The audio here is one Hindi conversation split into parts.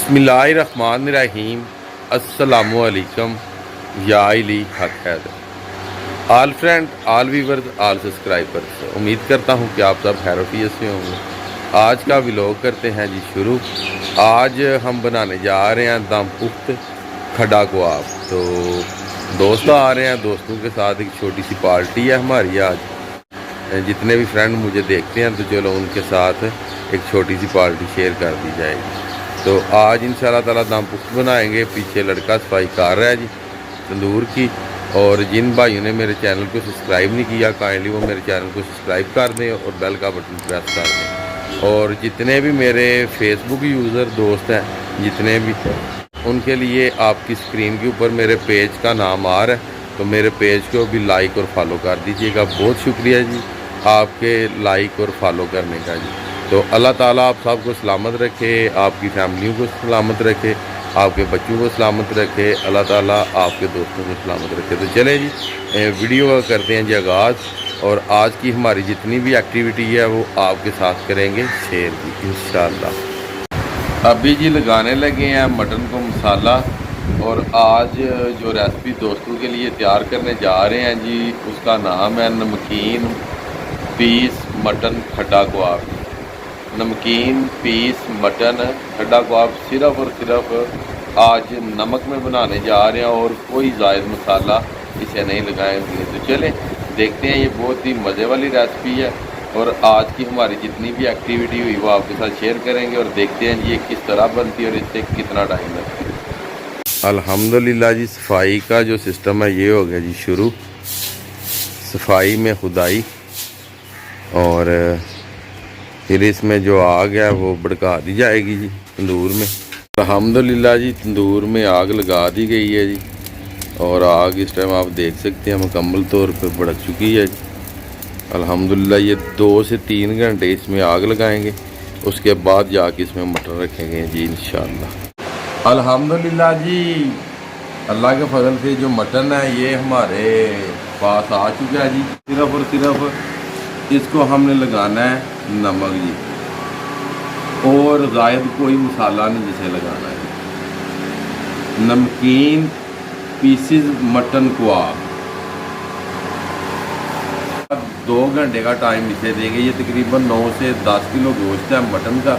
बिस्मिल्लाहिर्रहमानिर्रहीम। अस्सलामुअलैकुम या अली हक हैदर। आल फ्रेंड, आल व्यूवर्स, आल सब्सक्राइबर्स, उम्मीद करता हूँ कि आप सब खैरियत से होंगे। आज का व्लॉग करते हैं जी शुरू। आज हम बनाने जा रहे हैं दम पुख्त खड़ा कबाब। तो दोस्त आ रहे हैं, दोस्तों के साथ एक छोटी सी पार्टी है हमारी आज। जितने भी फ्रेंड मुझे देखते हैं तो चलो उनके साथ एक छोटी सी पार्टी शेयर कर दी जाएगी। तो आज इंशाल्लाह ताला दम पुख्त बनाएंगे। पीछे लड़का सफाई कर रहा है जी तंदूर की। और जिन भाइयों ने मेरे चैनल को सब्सक्राइब नहीं किया, काइंडली वो मेरे चैनल को सब्सक्राइब कर दें और बेल का बटन प्रेस कर दें। और जितने भी मेरे फेसबुक यूज़र दोस्त हैं, जितने भी, उनके लिए आपकी स्क्रीन के ऊपर मेरे पेज का नाम आ रहा है, तो मेरे पेज को भी लाइक और फॉलो कर दीजिएगा। बहुत शुक्रिया जी आपके लाइक और फॉलो करने का जी। तो अल्लाह ताला आप सबको सलामत रखे, आपकी फैमिलियों को सलामत रखे, आपके बच्चों को सलामत रखे, अल्लाह ताला आपके दोस्तों को सलामत रखे। तो चले जी वीडियो का करते हैं जी आगाज़। और आज की हमारी जितनी भी एक्टिविटी है वो आपके साथ करेंगे शेयर जी इंशाल्लाह। अभी जी लगाने लगे हैं मटन को मसाला। और आज जो रेसिपी दोस्तों के लिए तैयार करने जा रहे हैं जी, उसका नाम है नमकीन पीस मटन खड़ा कबाब। नमकीन पीस मटन खड़ा कबाब सिर्फ और सिर्फ आज नमक में बनाने जा रहे हैं और कोई ज़ायद मसाला इसे नहीं लगाएंगे। तो चलें देखते हैं, ये बहुत ही मज़े वाली रेसिपी है। और आज की हमारी जितनी भी एक्टिविटी हुई वो आपके साथ शेयर करेंगे और देखते हैं ये किस तरह बनती है और इससे कितना टाइम लगता है। अल्हम्दुलिल्लाह जी, सफाई का जो सिस्टम है ये हो गया जी शुरू। सफाई में खुदाई और फिर इसमें जो आग है वो भड़का दी जाएगी जी तंदूर में। अल्हम्दुलिल्लाह जी, तंदूर में आग लगा दी गई है जी। और आग इस टाइम आप देख सकते हैं मुकम्मल तौर पे भड़क चुकी है जी। अल्हम्दुलिल्लाह ये 2 से 3 घंटे इसमें आग लगाएंगे, उसके बाद जाके इसमें मटन रखेंगे जी इंशाअल्लाह। अल्हम्दुलिल्लाह जी, अल्लाह के फजल से जो मटन है ये हमारे पास आ चुका है जी। सिर्फ और सिर्फ इसको हमने लगाना है नमक जी, और ज़ायद कोई मसाला नहीं जिसे लगाना है। नमकीन पीसेस मटन कबाब 2 घंटे का टाइम इसे देंगे। ये तकरीबन 9 से 10 किलो गोश्त है मटन का।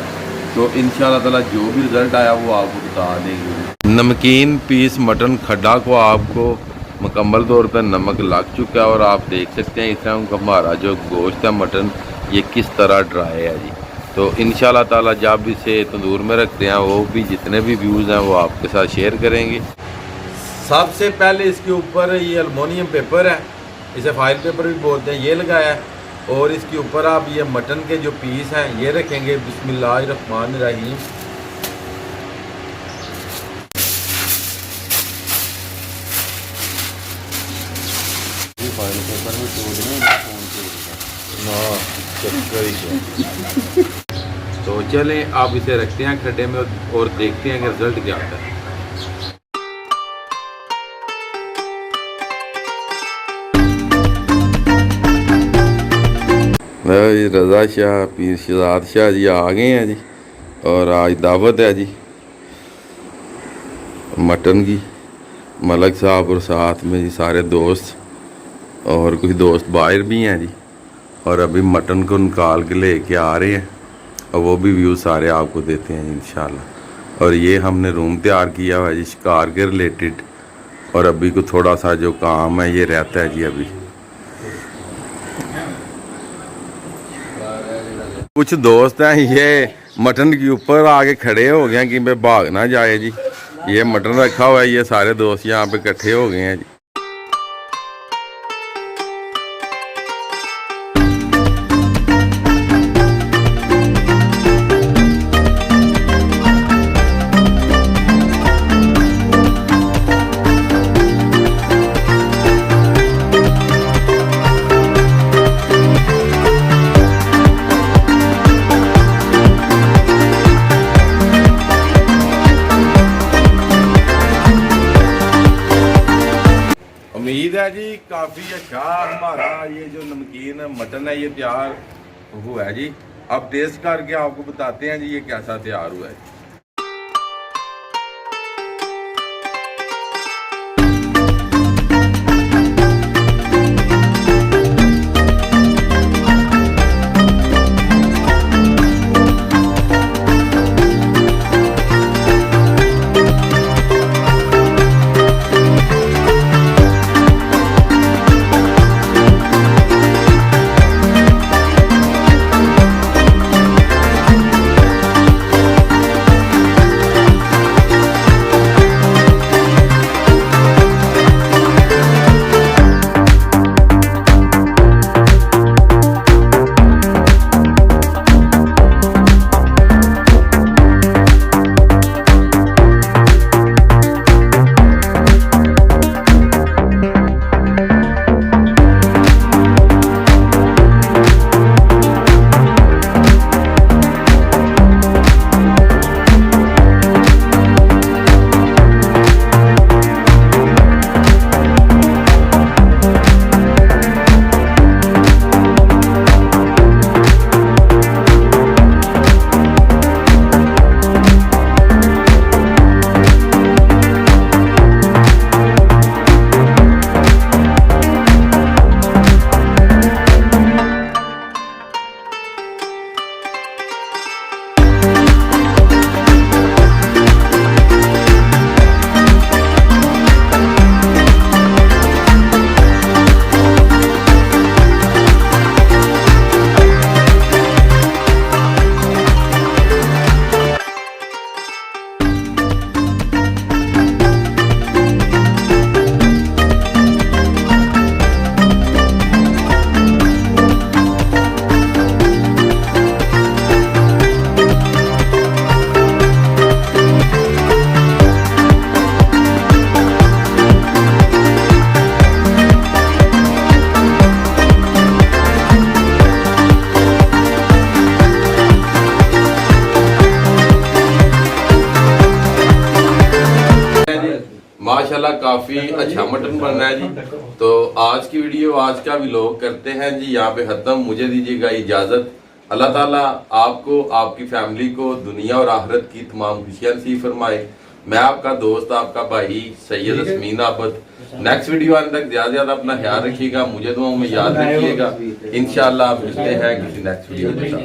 तो इंशाल्लाह ताला जो भी रिज़ल्ट आया वो आपको बता देंगे। नमकीन पीस मटन खड़ा कबाब को मुकम्मल तौर पर नमक लग चुका है और आप देख सकते हैं इस टाइम हमारा जो गोश्त है मटन ये किस तरह ड्राई है जी। तो इंशाल्लाह ताला जब इसे तंदूर में रखते हैं वो भी जितने भी व्यूज़ हैं वो आपके साथ शेयर करेंगे। सबसे पहले इसके ऊपर ये एलुमिनियम पेपर है, इसे फाइल पेपर भी बोलते हैं, ये लगाया है। और इसके ऊपर आप ये मटन के जो पीस हैं ये रखेंगे। बिस्मिल्लाहिर्रहमानिर्रहीम। फाइल पेपर में तो चलें आप इसे रखते हैं खड्डे में और देखते हैं कि रिजल्ट क्या आता है। रज़ा शाह पीर शहजाद शाह जी आ गए हैं जी। और आज दावत है जी मटन की। मलक साहब और साथ में जी सारे दोस्त और कुछ दोस्त बाहर भी हैं जी। और अभी मटन को निकाल के लेके आ रहे हैं और वो भी व्यू सारे आपको देते हैं इंशाल्लाह। और ये हमने रूम तैयार किया हुआ है जी शिकार के रिलेटेड। और अभी को थोड़ा सा जो काम है ये रहता है जी। अभी कुछ दोस्त हैं ये मटन के ऊपर आके खड़े हो गए हैं कि मैं भाग ना जाए जी। ये मटन रखा हुआ है, ये सारे दोस्त यहाँ पे इकट्ठे हो गए हैं जी। उम्मीद है जी काफ़ी अच्छा हमारा ये जो नमकीन मटन है ये तैयार हुआ है जी। अब टेस्ट करके आपको बताते हैं जी ये कैसा तैयार हुआ है। माशाल्लाह काफी अच्छा मटन बना है जी। तो आज की वीडियो, आज का व्लॉग करते हैं जी यहाँ पे खत्म। मुझे दीजिएगा इजाजत। अल्लाह ताला आपको, आपकी फैमिली को दुनिया और आखिरत की तमाम खुशियां नसीब फरमाए। मैं आपका दोस्त, आपका भाई सैयद असमीन आबद। नेक्स्ट वीडियो आने तक ज्यादा ज्यादा अपना ख्याल रखिएगा, मुझे दुआओं में याद रखिएगा। इंशाल्लाह मिलते हैं किसी नेक्स्ट वीडियो के साथ।